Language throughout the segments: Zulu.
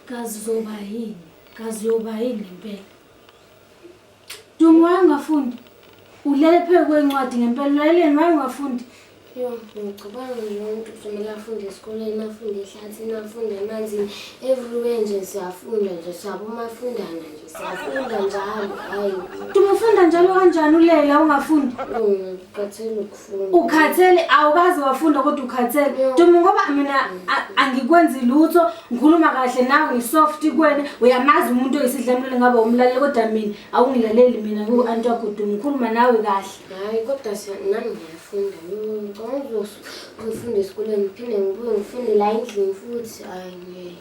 Kazoba yini? Kazoba yini ngempela? Dumo wangafundi. Ulele phe kwencwadi ngempela ulaleni wangafundi. Yo, ngicabanga nje umuntu kufanele afunde esikoleni, afunde ehlathini, afunde emanzini. Everywhere nje siyafunda nje, sabomafundana nje, siyafunda njalo. Hayi. Dumo ufunda njalo kanjani ulela ungafundi? Ngikhathele ukufunda. Ukhathele awukazi wafunda kodwa ukhathele. Dumo ngoba mina angikwenzi lutho, ngikhuluma kahle nawe ngisoft kuwena, uyamazi umuntu oyisidlamlele ngaba umlaleli kodwa mina awungilaleli mina ku-anti wakho Dumo, ngikhuluma nawe kahle. Hayi kodwa nami ngiyafunda. Ngifunda esikoleni ngiphinde ngibuye ngifunde la endlini futhi. Hayi ngeke.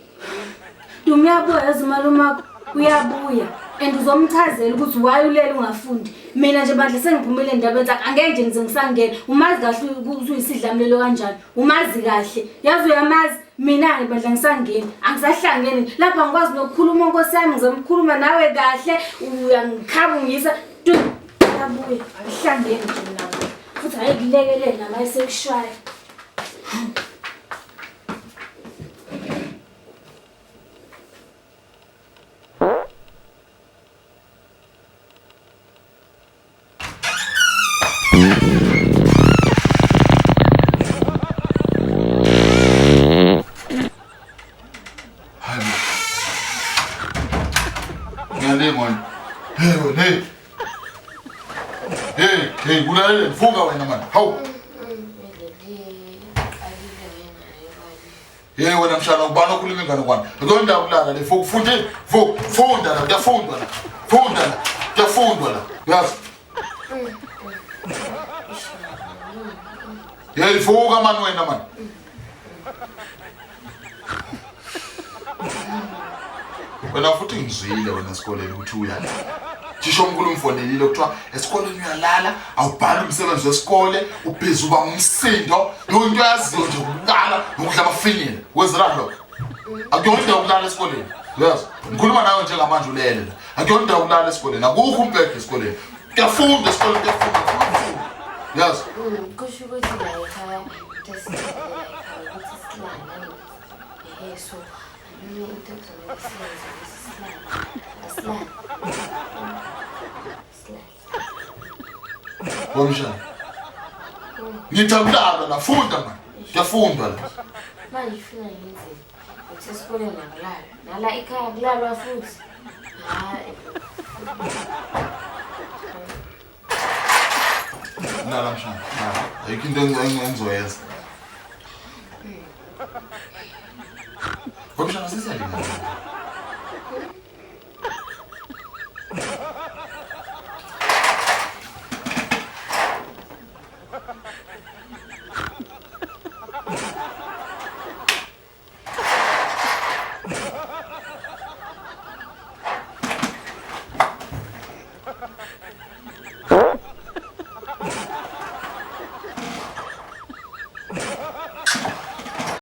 Dumo uyabuya yazi umalume wakho uyabuya and uzomchazela ukuthi why ulele ungafundi. Mina nje bandle sengiphumile endabeni zakhe angeke nje ngize ngisangena. Umazi kahle ukuthi uyisidlamlelo kanjani. Umazi kahle. Yazi uyamazi mina bandla ngisangena. Angisahlangene. Lapha ngikwazi nokukhuluma Nkosi yami ngizomkhuluma nawe kahle uyangikhabungisa. Dumo uyabuya ahlangene nje nawe. Futhi ayikulekelele nama esekushaya. Hey, ulalele mfunga wena man. Hawu. Hey wena Mshana ubani okhuluma ingane kwani? Ngonda ukulala le funda la, kuyafundwa la. Funda la, kuyafundwa la. Yazi. Hey fuka man wena man. Wena futhi ngizwile wena esikoleni ukuthi uyala. Thisha omkhulu umfonelile kuthiwa esikoleni uyalala awubhali umsebenzi wesikole ubhizi uba umsindo yonke yaziyo nje ukulala nokudla abafinyela wezela lo akuyonda ukulala esikoleni yes ngikhuluma nawe njengamanje ulele la akuyonda ukulala esikoleni akukho umbhede esikoleni kuyafunda esikoleni kuyafunda yes kusho ukuthi la ekhaya tesihlala ukuthi sihlala so into esihlala uMshana. Ngithamlala la funda man. Kuyafundwa la. Manje ufuna yini? Uthi esikoleni akulala. Nala ekhaya kulala futhi. Hayi. Nala Mshana. Ayikho into engizoyenza. uMshana sisiyalingana.